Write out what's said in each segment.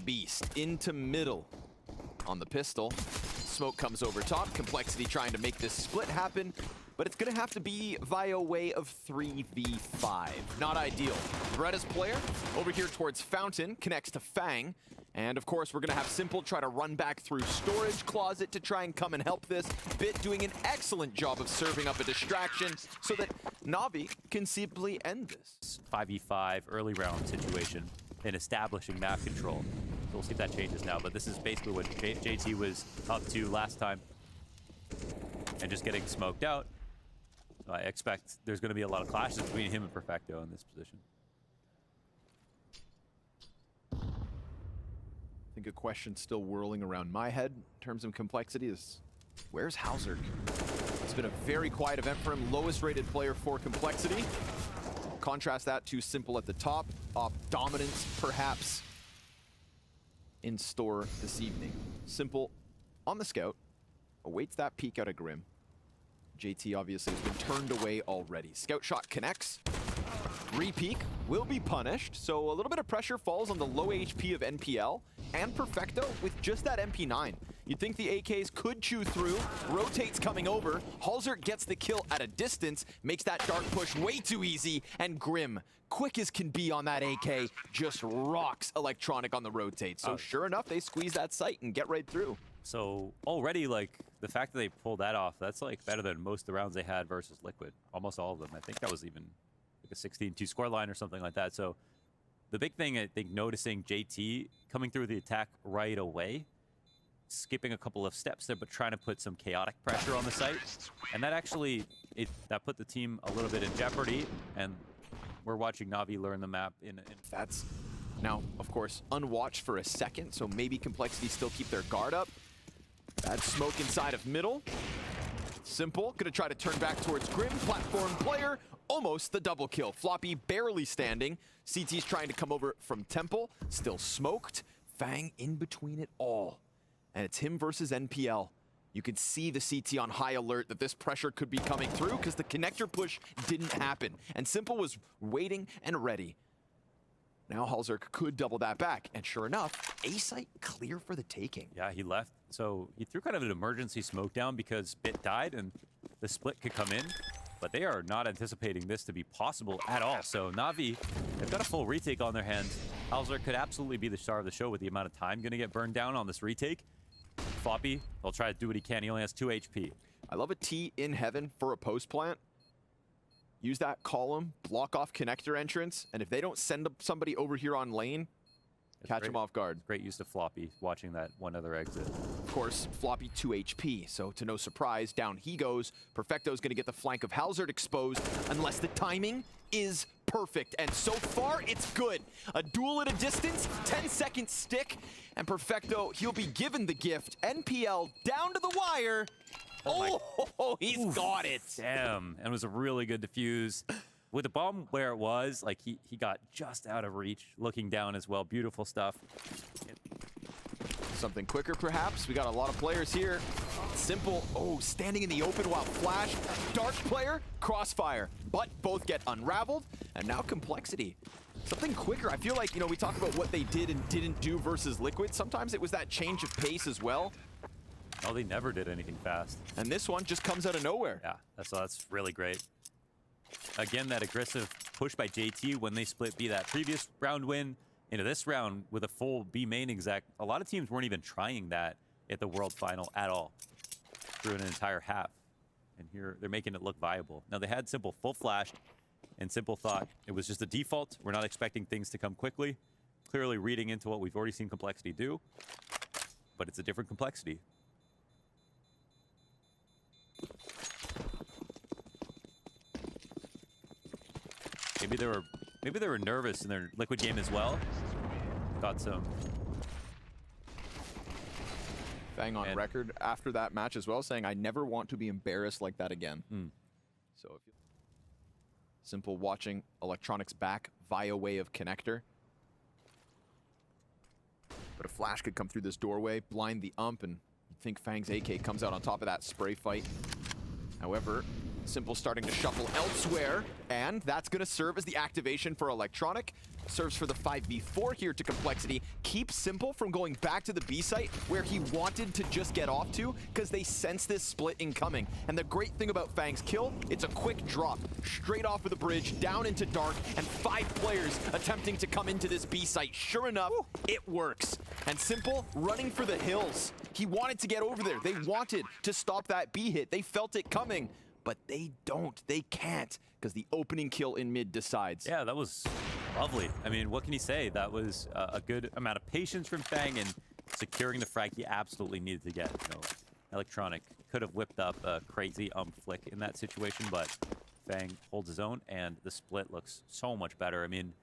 beast into middle on the pistol. Smoke comes over top. Complexity trying to make this split happen, but it's going to have to be via way of 3v5. Not ideal. Retta's player over here towards Fountain connects to Fang. And of course, we're going to have Simple try to run back through Storage Closet to try and come and help this. Bit doing an excellent job of serving up a distraction so that Navi can simply end this. 5v5 early round situation in establishing map control. So we'll see if that changes now, but this is basically what JT was up to last time. And just getting smoked out. So I expect there's going to be a lot of clashes between him and Perfecto in this position. I think a question still whirling around my head in terms of complexity is, where's Halzerk? It's been a very quiet event for him, lowest rated player for complexity. Contrast that to Simple at the top, off dominance perhaps in store this evening. Simple on the scout, awaits that peek out of Grim. JT obviously has been turned away already. Scout shot connects. Re-peek will be punished, so a little bit of pressure falls on the low HP of NPL and Perfecto with just that MP9. You'd think the AKs could chew through, rotates coming over, Halzerk gets the kill at a distance, makes that dark push way too easy, and Grim, quick as can be on that AK, just rocks Electronic on the rotate. So sure enough, they squeeze that sight and get right through. So already, like, the fact that they pulled that off, that's like better than most of the rounds they had versus Liquid. Almost all of them. I think that was even like a 16-2 score line or something like that. So the big thing, I think, noticing JT coming through the attack right away, skipping a couple of steps there, but trying to put some chaotic pressure on the site. And that actually, that put the team a little bit in jeopardy. And we're watching Navi learn the map in That's now, of course, unwatched for a second, so maybe Complexity still keep their guard up. Bad smoke inside of middle. Simple, gonna try to turn back towards Grim. Platform player, almost the double kill. Floppy barely standing. CT's trying to come over from Temple, still smoked. Fang in between it all. And it's him versus NPL. You can see the CT on high alert that this pressure could be coming through because the connector push didn't happen. And Simple was waiting and ready. Now Halzerk could double that back, and sure enough, A-site clear for the taking. Yeah, he left. So he threw kind of an emergency smoke down because Bit died and the split could come in, but they are not anticipating this to be possible at all. So Navi, they've got a full retake on their hands. Halzerk could absolutely be the star of the show with the amount of time going to get burned down on this retake. Floppy, he'll try to do what he can. He only has 2 HP. I love a T in heaven for a post plant. Use that column, block off connector entrance, and if they don't send up somebody over here on lane, catch them off guard. Great use of Floppy, watching that one other exit. Of course, Floppy 2 HP, so to no surprise, down he goes. Perfecto's gonna get the flank of Halzerk exposed, unless the timing is perfect. And so far, it's good. A duel at a distance, 10-second stick, and Perfecto, he'll be given the gift. NPL down to the wire. Oh, he's got it. Damn, and it was a really good defuse. With the bomb where it was, like he got just out of reach, looking down as well. Beautiful stuff. Something quicker, perhaps. We got a lot of players here. Simple, standing in the open while Flash. Dark player, Crossfire. But both get unraveled, and now Complexity. Something quicker. I feel like, we talk about what they did and didn't do versus Liquid. Sometimes it was that change of pace as well. Oh, they never did anything fast. And this one just comes out of nowhere. Yeah, that's really great. Again, that aggressive push by JT when they split B that previous round win into this round with a full B main exec. A lot of teams weren't even trying that at the World Final at all through an entire half. And here they're making it look viable. Now they had Simple full flash, and Simple thought it was just a default. We're not expecting things to come quickly. Clearly reading into what we've already seen Complexity do, but it's a different Complexity. Maybe they were nervous in their Liquid game as well. Got some. Fang on record after that match as well, saying, I never want to be embarrassed like that again. So if you Simple watching Electronics back via way of connector. But a flash could come through this doorway, blind the ump, and you'd think Fang's AK comes out on top of that spray fight. However, Simple starting to shuffle elsewhere, and that's going to serve as the activation for Electronic. serves for the 5v4 here to Complexity. Keeps Simple from going back to the B site where he wanted to just get off to because they sense this split incoming. And the great thing about Fang's kill, it's a quick drop straight off of the bridge, down into dark, and 5 players attempting to come into this B site. Sure enough, it works. And Simple running for the hills. He wanted to get over there. They wanted to stop that B hit. They felt it coming, but they don't. They can't because the opening kill in mid decides. Yeah, that was lovely. I mean, what can you say? That was a good amount of patience from Fang and securing the frag he absolutely needed to get. You know, Electronic could have whipped up a crazy flick in that situation, but Fang holds his own, and the split looks so much better. I mean,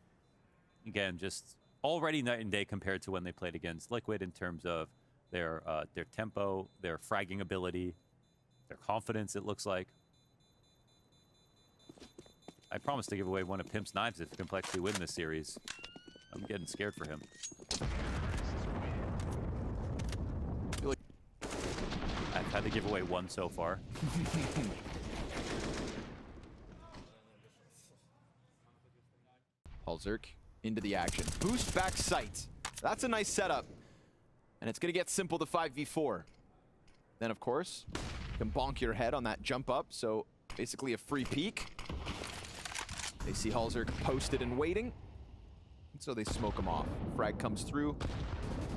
again, just already night and day compared to when they played against Liquid in terms of their tempo, their fragging ability, their confidence, it looks like. I promise to give away one of Pimp's knives if Complexity win this series. I'm getting scared for him. I've had to give away one so far. Halzerk into the action. Boost back sight. That's a nice setup. And it's going to get Simple the 5v4. Then, of course, you can bonk your head on that jump up. So basically a free peek. They see Halzerk posted and waiting. And so they smoke him off. Frag comes through.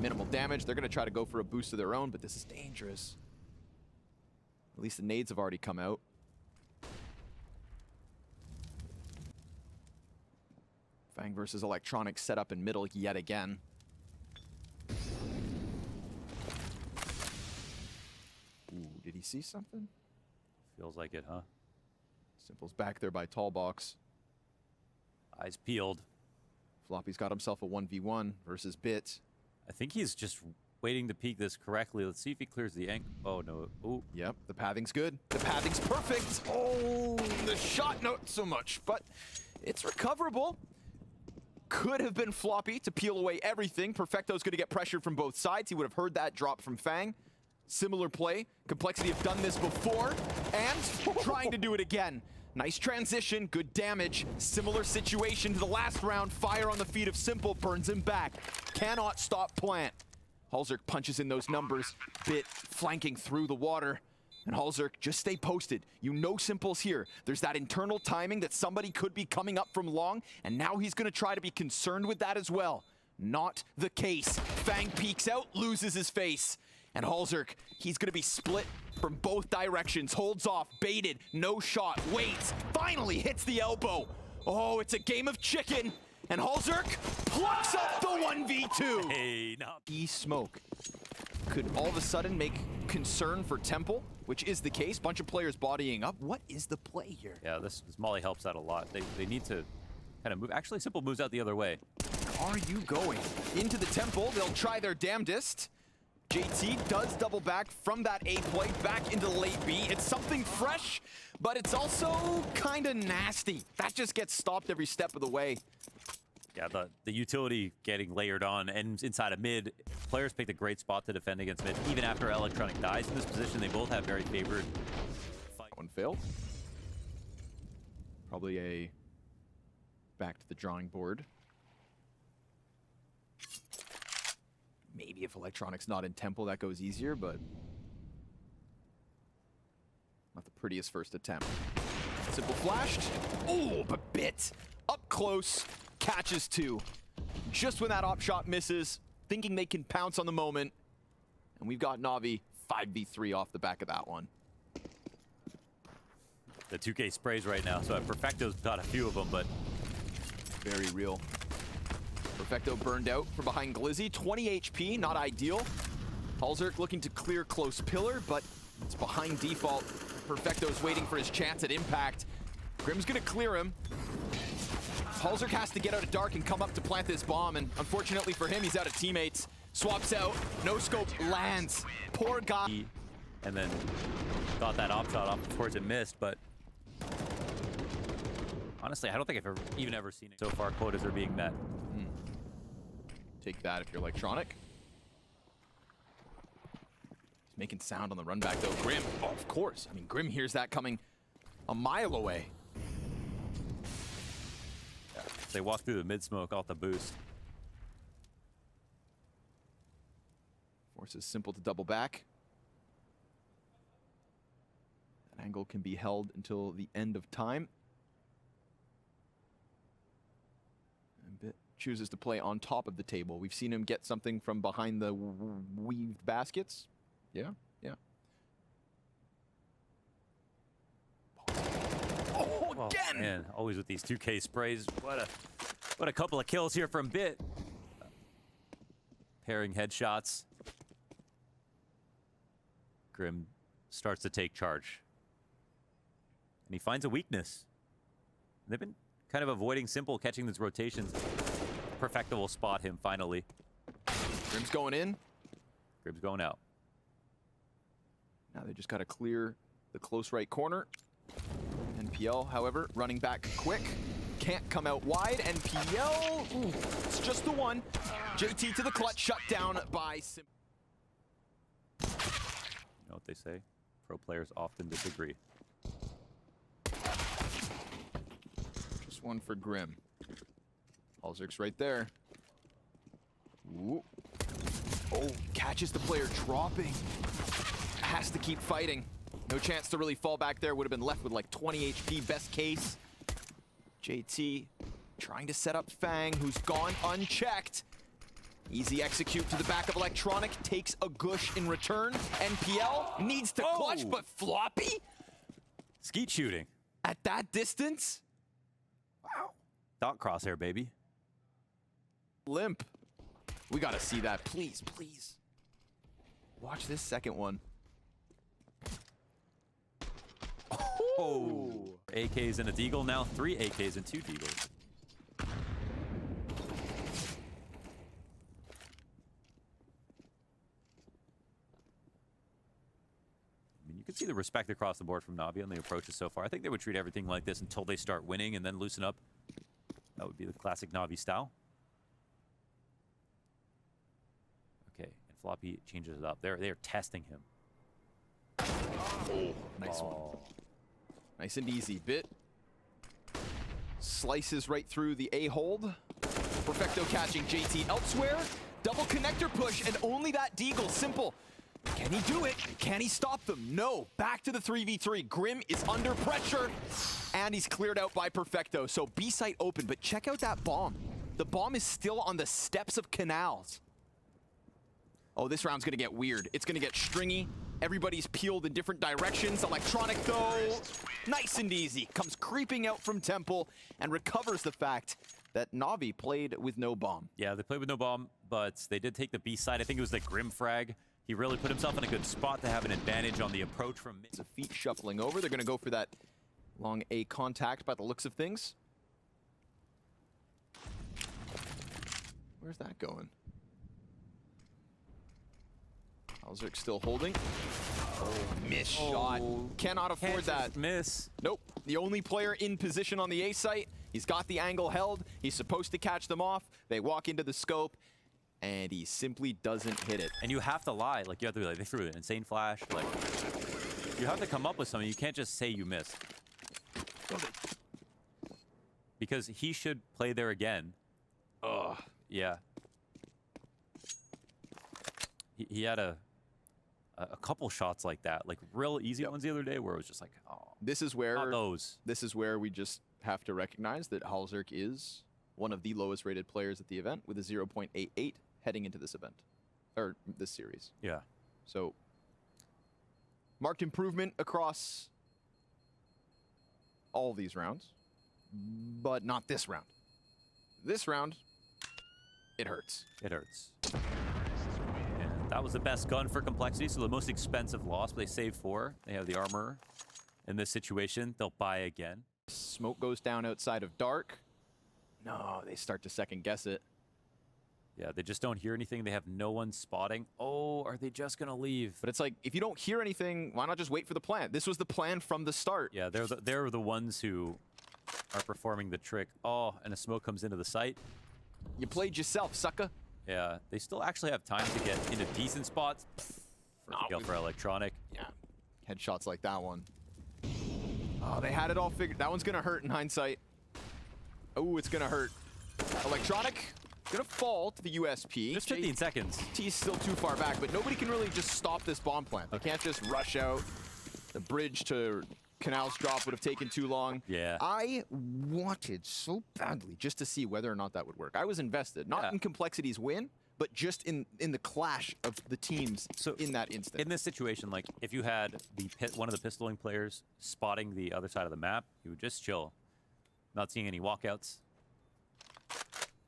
Minimal damage. They're going to try to go for a boost of their own, but this is dangerous. At least the nades have already come out. Fang versus Electronic set up in middle yet again. Ooh, did he see something? Feels like it, huh? Simple's back there by tall box. Eyes peeled. Floppy's got himself a 1v1 versus Bit. I think he's just waiting to peek this correctly. Let's see if he clears the angle. Oh, no. Ooh. Yep, the pathing's good. The pathing's perfect. Oh, the shot, not so much, but it's recoverable. Could have been Floppy to peel away everything. Perfecto's going to get pressured from both sides. He would have heard that drop from Fang. Similar play. Complexity have done this before and trying to do it again. Nice transition, good damage. Similar situation to the last round. Fire on the feet of Simple, burns him back. Cannot stop Plant. Halzerk punches in those numbers. Bit flanking through the water. And Halzerk, just stay posted. You know Simple's here. There's that internal timing that somebody could be coming up from long, and now he's gonna try to be concerned with that as well. Not the case. Fang peeks out, loses his face. And Halzerk, he's gonna be split from both directions. Holds off, baited, no shot, waits, finally hits the elbow. Oh, it's a game of chicken. And Halzerk plucks up the 1v2. Hey, no. E-smoke could all of a sudden make concern for Temple, which is the case. Bunch of players bodying up. What is the play here? Yeah, this Molly helps out a lot. They need to kind of move. Actually, Simple moves out the other way. Are you going into the Temple? They'll try their damnedest. JT does double back from that A play back into the late B. It's something fresh, but it's also kind of nasty. That just gets stopped every step of the way. Yeah, the utility getting layered on and inside of mid. Players picked a great spot to defend against mid. Even after Electronic dies in this position, they both have very favored fight. One failed. Probably a back to the drawing board. Maybe if Electronic's not in Temple, that goes easier, but not the prettiest first attempt. Simple flashed. Oh, but Bit up close, catches 2. Just when that op shot misses, thinking they can pounce on the moment. And we've got NaVi 5v3 off the back of that one. The 2K sprays right now, so Perfecto's got a few of them, but very real. Perfecto burned out from behind Glizzy. 20 HP, not ideal. Halzerk looking to clear close pillar, but it's behind default. Perfecto's waiting for his chance at impact. Grim's gonna clear him. Halzerk has to get out of dark and come up to plant this bomb, and unfortunately for him, he's out of teammates. Swaps out, no scope, lands. Poor guy. And then got that op shot off towards it missed, but honestly, I don't think I've even ever seen it. So far, quotas are being met. Take that if you're Electronic. He's making sound on the run back though. Grim, oh, of course. I mean, Grim hears that coming a mile away. Yeah. They walk through the mid smoke off the boost. Forces Simple to double back. That angle can be held until the end of time. And Bit chooses to play on top of the table. We've seen him get something from behind the weaved baskets. Yeah, yeah. Oh, again! Man, always with these 2K sprays. What a couple of kills here from Bit. Pairing headshots. Grim starts to take charge. And he finds a weakness. They've been kind of avoiding Simple catching these rotations. Perfecto will spot him finally. Grim's going in. Grim's going out. Now they just got to clear the close right corner. NPL, however, running back quick. Can't come out wide. NPL, ooh, it's just the one. JT to the clutch, shut down by Simple. You know what they say? Pro players often disagree. Just one for Grim. Halzerk's right there. Ooh. Oh, catches the player dropping. Has to keep fighting. No chance to really fall back there. Would have been left with like 20 HP, best case. JT trying to set up Fang, who's gone unchecked. Easy execute to the back of Electronic. Takes a gush in return. NPL needs to clutch, but Floppy? Skeet shooting. At that distance? Wow. Dot crosshair, baby. Limp. We gotta see that, please, please. Watch this second one. Oh. AKs and a deagle, now 3 AKs and 2 deagles. I mean, you can see the respect across the board from NaVi on the approaches so far. I think they would treat everything like this until they start winning and then loosen up. That would be the classic NaVi style. Okay, and Floppy changes it up. They're testing him. Oh, nice one. Nice and easy. Bit slices right through the A-hold. Perfecto catching JT elsewhere. Double connector push, and only that deagle. Simple. Can he do it? Can he stop them? No. Back to the 3v3. Grim is under pressure, and he's cleared out by Perfecto. So B site open, but check out that bomb. The bomb is still on the steps of canals. Oh, this round's gonna get weird. It's gonna get stringy. Everybody's peeled in different directions. Electronic, though, nice and easy. Comes creeping out from Temple and recovers the fact that NaVi played with no bomb. Yeah, they played with no bomb, but they did take the B side. I think it was the Grim frag. He really put himself in a good spot to have an advantage on the approach from mid. It's a feet shuffling over. They're gonna go for that long A contact by the looks of things. Where's that going? Halzerk still holding. Oh, miss shot. Cannot afford that. Miss. Nope. The only player in position on the A site. He's got the angle held. He's supposed to catch them off. They walk into the scope, and he simply doesn't hit it. And you have to lie. Like, you have to be like, they threw an insane flash. Like, you have to come up with something. You can't just say you missed. Because he should play there again. Ugh. Yeah. He had a couple shots like that, like real easy ones the other day, where it was just like, oh, this is where not those. This is where we just have to recognize that Halzerk is one of the lowest rated players at the event with a 0.88 heading into this event, or this series. Yeah. So marked improvement across all these rounds, but not this round. This round, it hurts. It hurts. And that was the best gun for complexity, so the most expensive loss, but they save 4. They have the armor. In this situation, they'll buy again. Smoke goes down outside of dark. No, they start to second guess it. Yeah, they just don't hear anything. They have no one spotting. Oh, are they just gonna leave? But it's like, if you don't hear anything, why not just wait for the plan? This was the plan from the start. Yeah, they're the ones who are performing the trick. Oh, and a smoke comes into the site. You played yourself, sucker. Yeah, they still actually have time to get into decent spots. For electronic. Yeah, headshots like that one. Oh, they had it all figured. That one's gonna hurt in hindsight. Oh, it's gonna hurt. Electronic gonna fall to the USP. Just 15 seconds. T's still too far back, but nobody can really just stop this bomb plant. They can't just rush out. The bridge to Canal's drop would have taken too long. Yeah. I wanted so badly just to see whether or not that would work. I was invested, not in Complexity's win, but just in the clash of the teams in that instant. In this situation, like if you had one of the pistoling players spotting the other side of the map, you would just chill, not seeing any walkouts.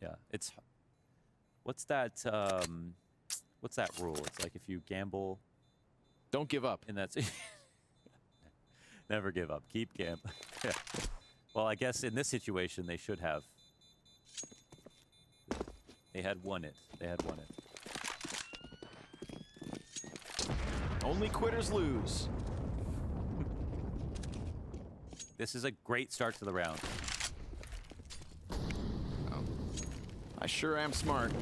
Yeah, it's what's that rule? It's like if you gamble, don't give up. And that's never give up. Keep gambling. Yeah. Well, I guess in this situation they should have. They had won it. They had won it. Only quitters lose. This is a great start to the round. Oh. I sure am smart.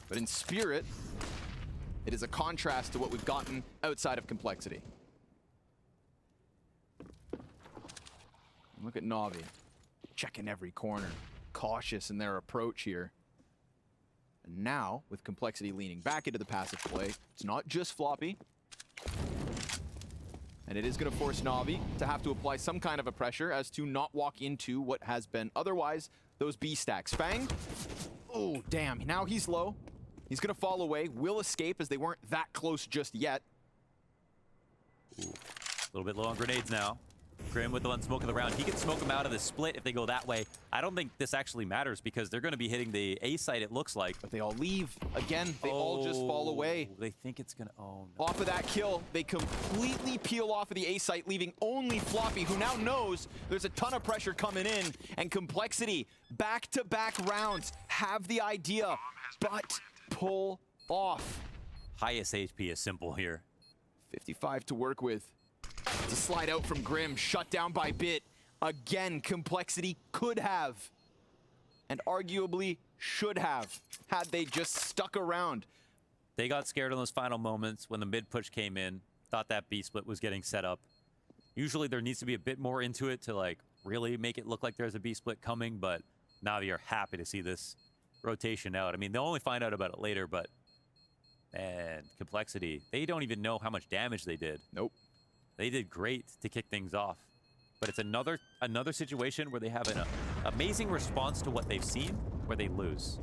But in spirit, it is a contrast to what we've gotten outside of Complexity. Look at NaVi, checking every corner, cautious in their approach here. And now, with Complexity leaning back into the passive play, it's not just floppy. And it is going to force NaVi to have to apply some kind of a pressure as to not walk into what has been otherwise those B stacks. Fang, oh damn, now he's low. He's going to fall away, will escape as they weren't that close just yet. Ooh. A little bit low on grenades now. Grim with the one smoke of the round. He can smoke them out of the split if they go that way. I don't think this actually matters because they're going to be hitting the A site, it looks like. But they all leave. Again, they all just fall away. They think it's going to... Oh, no. Off of that kill, they completely peel off of the A site, leaving only Floppy, who now knows there's a ton of pressure coming in. And Complexity, back-to-back rounds, have the idea, but pull off. Highest HP is simple here. 55 to work with. To slide out from Grim, shut down by Bit. Again, Complexity could have, and arguably should have, had they just stuck around. They got scared in those final moments when the mid push came in, thought that B split was getting set up. Usually there needs to be a bit more into it to like really make it look like there's a B split coming, but Navi are happy to see this rotation out. I mean, they'll only find out about it later, but and Complexity, they don't even know how much damage they did. Nope. They did great to kick things off, but it's another situation where they have an amazing response to what they've seen, where they lose.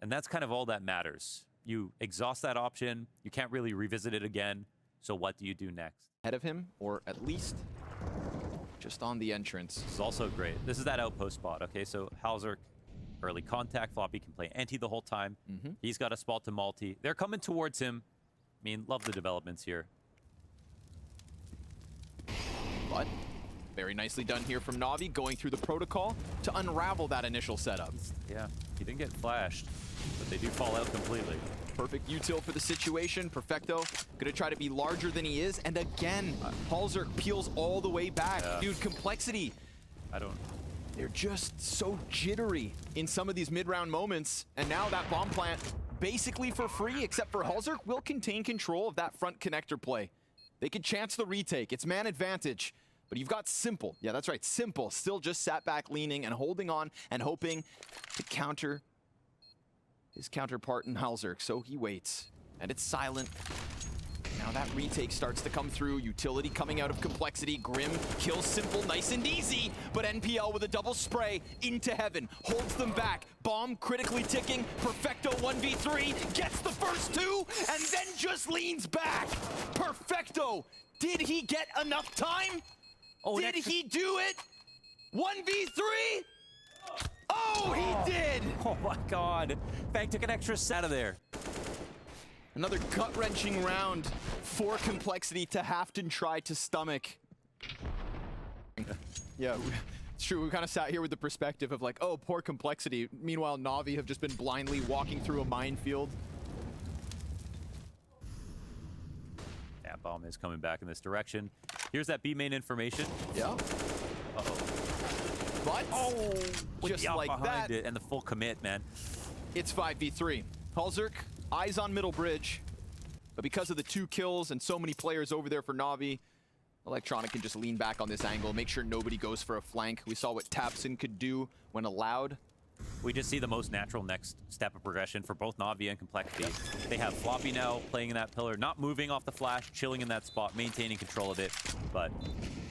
And that's kind of all that matters. You exhaust that option, you can't really revisit it again, so what do you do next? Ahead of him, or at least just on the entrance. This is also great. This is that outpost spot, okay? So Halzerk, early contact, Floppy can play anti the whole time. He's got a spot to multi. They're coming towards him. I mean, love the developments here. But very nicely done here from Navi, going through the protocol to unravel that initial setup. Yeah, he didn't get flashed, but they do fall out completely. Perfect util for the situation. Perfecto gonna try to be larger than he is, and again, Halzerk peels all the way back. Yeah. Dude, Complexity. They're just so jittery in some of these mid-round moments, and now that bomb plant basically for free, except for Halzerk will contain control of that front connector play. They could chance the retake. It's man advantage. But you've got Simple. Yeah, that's right. Simple still just sat back leaning and holding on and hoping to counter his counterpart in Halzerk. So he waits. And it's silent. Now that retake starts to come through. Utility coming out of Complexity. Grim kills Simple nice and easy. But NPL with a double spray into heaven. Holds them back. Bomb critically ticking. Perfecto 1v3. Gets the first two. And then just leans back. Perfecto. Did he get enough time? Oh, did he do it? 1v3? Oh, he did! Oh my god. Fang took an extra set out of there. Another gut-wrenching round for Complexity to have to try to stomach. Yeah, it's true. We kind of sat here with the perspective of like, oh, poor Complexity. Meanwhile, Navi have just been blindly walking through a minefield. Yeah, bomb is coming back in this direction. Here's that B main information. Yeah. Uh-oh. But just like that, and the full commit, man. it's 5v3. Halzerk, eyes on middle bridge. But because of the 2 kills and so many players over there for Navi, Electronic can just lean back on this angle, make sure nobody goes for a flank. We saw what Tapson could do when allowed. We just see the most natural next step of progression for both Navi and Complexity. They have Floppy now playing in that pillar, not moving off the flash, chilling in that spot, maintaining control of it, but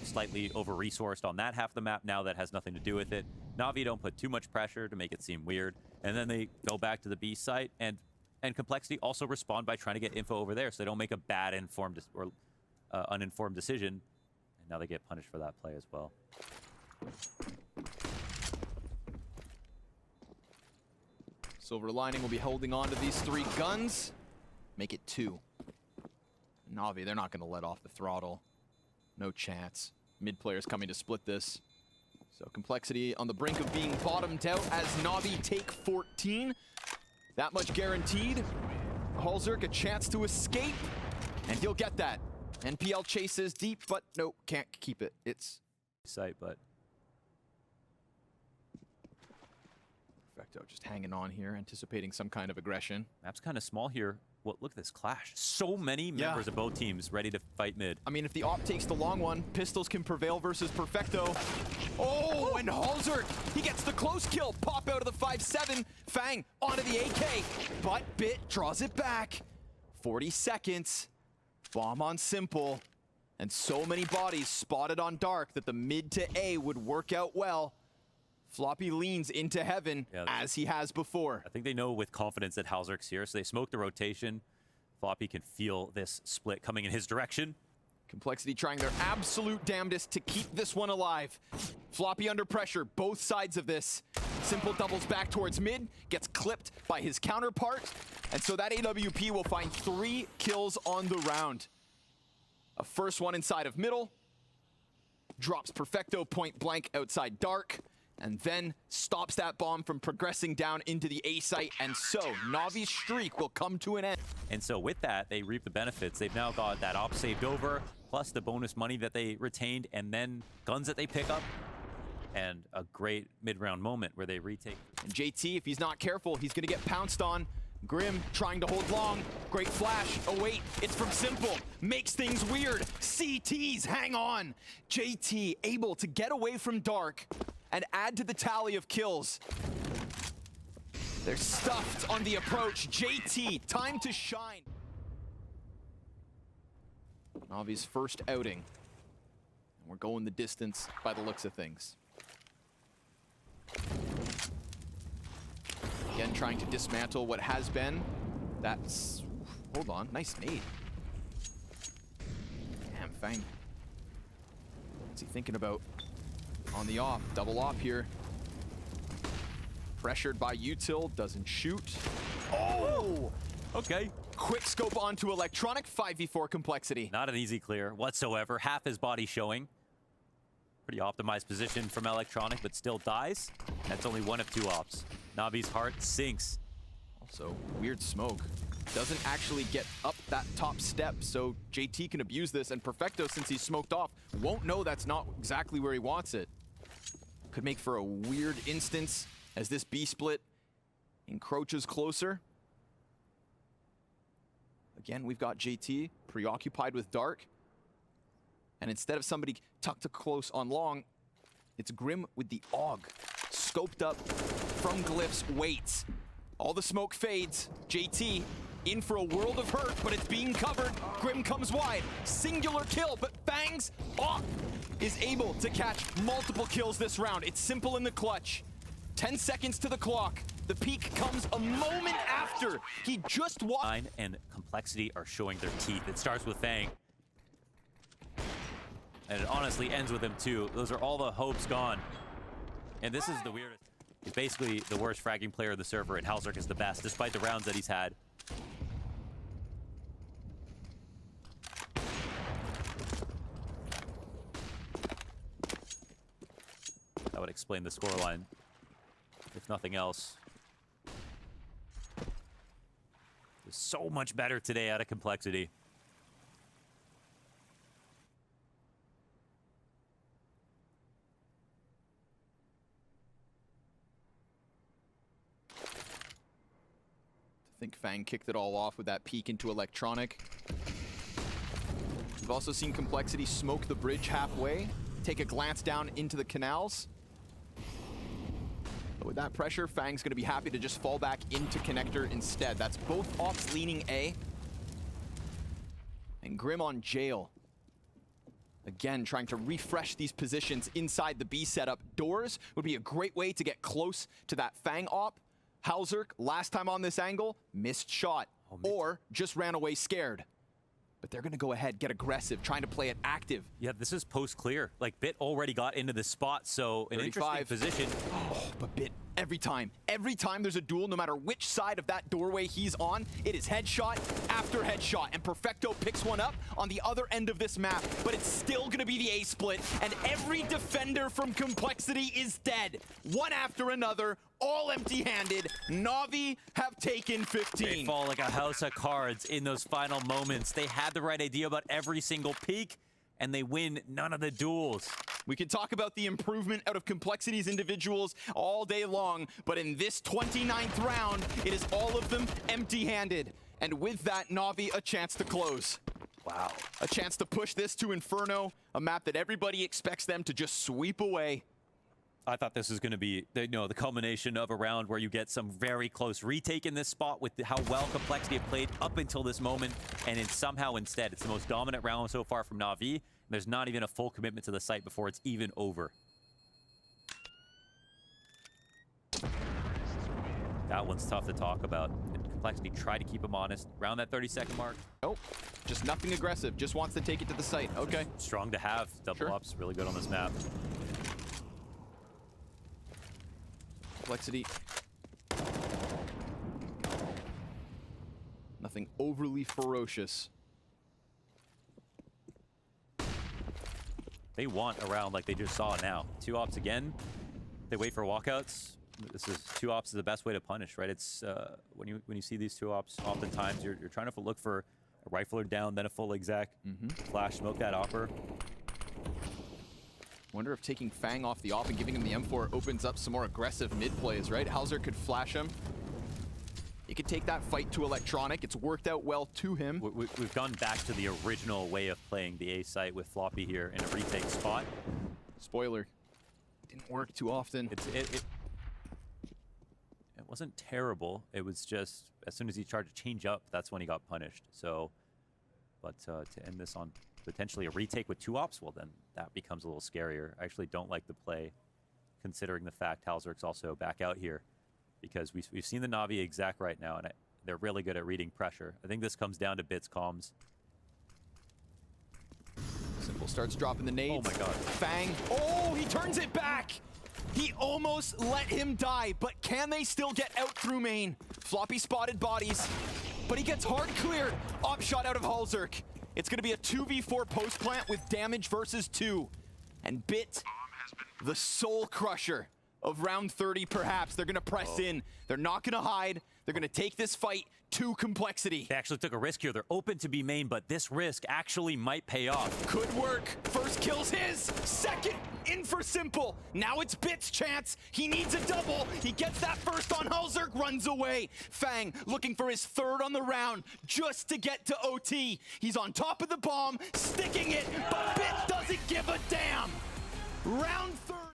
slightly over-resourced on that half of the map. Now that has nothing to do with it. Navi don't put too much pressure to make it seem weird, and then they go back to the B site, and Complexity also respond by trying to get info over there so they don't make a bad informed or uninformed decision, and now they get punished for that play as well. Silver Lining will be holding on to these 3 guns. Make it 2. Navi, they're not going to let off the throttle. No chance. Mid players coming to split this. So Complexity on the brink of being bottomed out as Navi take 14. That much guaranteed. Halzerk a chance to escape, and he'll get that. NPL chases deep, but no, can't keep it. It's site, but Perfecto just hanging on here, anticipating some kind of aggression. Map's kind of small here. Well, look at this clash. So many members of both teams ready to fight mid. I mean, if the op takes the long one, pistols can prevail versus Perfecto. Oh, and Halzerk, he gets the close kill. Pop out of the 5-7. Fang onto the AK, but Bit draws it back. 40 seconds. Bomb on Simple. And so many bodies spotted on Dark that the mid to A would work out well. Floppy leans into heaven as he has before. I think they know with confidence that Halzerk's here, so they smoke the rotation. Floppy can feel this split coming in his direction. Complexity trying their absolute damnedest to keep this one alive. Floppy under pressure, both sides of this. Simple doubles back towards mid, gets clipped by his counterpart, and so that AWP will find 3 kills on the round. A first one inside of middle, drops Perfecto point blank outside Dark, and then stops that bomb from progressing down into the A site, and so Navi's streak will come to an end. And so with that, they reap the benefits. They've now got that op saved over, plus the bonus money that they retained, and then guns that they pick up, and a great mid-round moment where they retake. And JT, if he's not careful, he's gonna get pounced on. Grim trying to hold long. Great flash. Oh wait, it's from Simple. Makes things weird. CTs, hang on. JT able to get away from Dark and add to the tally of kills. They're stuffed on the approach. JT, time to shine. Navi's first outing. And we're going the distance by the looks of things. Again, trying to dismantle what has been. That's... Hold on, nice nade. Damn, Fang. What's he thinking about? On the op, double op here. Pressured by Util, doesn't shoot. Oh! Okay. Quick scope onto Electronic, 5v4 Complexity. Not an easy clear whatsoever. Half his body showing. Pretty optimized position from Electronic, but still dies. That's only one of 2 ops. Navi's heart sinks. Also, weird smoke. Doesn't actually get up that top step, so JT can abuse this, and Perfecto, since he's smoked off, won't know that's not exactly where he wants it. Could make for a weird instance as this B split encroaches closer. Again, we've got JT preoccupied with Dark. And instead of somebody tucked close on long, it's Grim with the AUG. Scoped up from Glyphs, waits. All the smoke fades. JT in for a world of hurt, but it's being covered. Grim comes wide. Singular kill, but Fangs off is able to catch multiple kills this round. It's Simple in the clutch. 10 seconds to the clock. The peak comes a moment after. He just walked. And Complexity are showing their teeth. It starts with Fang. And it honestly ends with him too. Those are all the hopes gone. And this is the weirdest. He's basically the worst fragging player in the server, and Halzerk is the best, despite the rounds that he's had. That would explain the scoreline, if nothing else. There's so much better today out of Complexity. think FaZe kicked it all off with that peek into electronic. We've also seen Complexity smoke the bridge halfway, take a glance down into the canals. But with that pressure, FaZe's going to be happy to just fall back into connector instead. That's both ops leaning A. And Grim on jail. Again, trying to refresh these positions inside the B setup. Doors would be a great way to get close to that FaZe op. Halzerk, last time on this angle, missed shot. Or just ran away scared. But they're going to go ahead, get aggressive, trying to play it active. Yeah, this is post-clear. Like, Bit already got into the spot, so an interesting position. Oh, but Bit, every time there's a duel, no matter which side of that doorway he's on, it is headshot after headshot. And Perfecto picks one up on the other end of this map, but it's still going to be the A split, and every defender from Complexity is dead. One after another, all empty-handed. NaVi have taken 15. They fall like a house of cards in those final moments. They had the right idea about every single peak, and they win none of the duels. We can talk about the improvement out of Complexity's individuals all day long, but in this 29th round, it is all of them empty-handed. And with that, NaVi a chance to close. Wow. A chance to push this to Inferno, a map that everybody expects them to just sweep away. I thought this was going to be, the culmination of a round where you get some very close retake in this spot with how well Complexity have played up until this moment, and it's somehow instead, it's the most dominant round so far from NaVi, and there's not even a full commitment to the site before it's even over. That one's tough to talk about. And Complexity try to keep him honest around that 30-second mark. Nope, just nothing aggressive, just wants to take it to the site. Okay. Strong to have. Double ups, really good on this map. Complexity. Nothing overly ferocious. They want a round like they just saw now. 2 ops again. They wait for walkouts. This is 2 ops is the best way to punish, right? It's when you see these 2 ops, oftentimes you're trying to look for a rifler down, then a full exec, flash, smoke that opper. Wonder if taking FaZe off the op and giving him the M4 opens up some more aggressive mid plays, right? Halzerk could flash him. He could take that fight to electronic. It's worked out well to him. We've gone back to the original way of playing the A site with Floppy here in a retake spot. Spoiler, didn't work too often. It wasn't terrible. It was just as soon as he tried to change up, that's when he got punished. So, but to end this on potentially a retake with 2 ops, well then that becomes a little scarier. I actually don't like the play, considering the fact Halzerk's also back out here, because we've seen the NaVi exec right now, and they're really good at reading pressure. I think this comes down to Bit's comms. Simple starts dropping the nades. Oh my god. FaZe. Oh, he turns it back! He almost let him die, but can they still get out through main? Floppy spotted bodies, but he gets hard cleared. Op shot out of Halzerk. It's going to be a 2v4 post plant with damage versus 2. And Bit, the soul crusher of round 30 perhaps. They're going to press in. They're not going to hide. They're going to take this fight to Complexity. They actually took a risk here. They're open to be main, but this risk actually might pay off. Could work. First kill's his. Second in for Simple. Now it's Bit's chance. He needs a double. He gets that first on Halzerk, runs away. FaZe looking for his 3rd on the round just to get to OT. He's on top of the bomb, sticking it, but Bit doesn't give a damn. Round 30.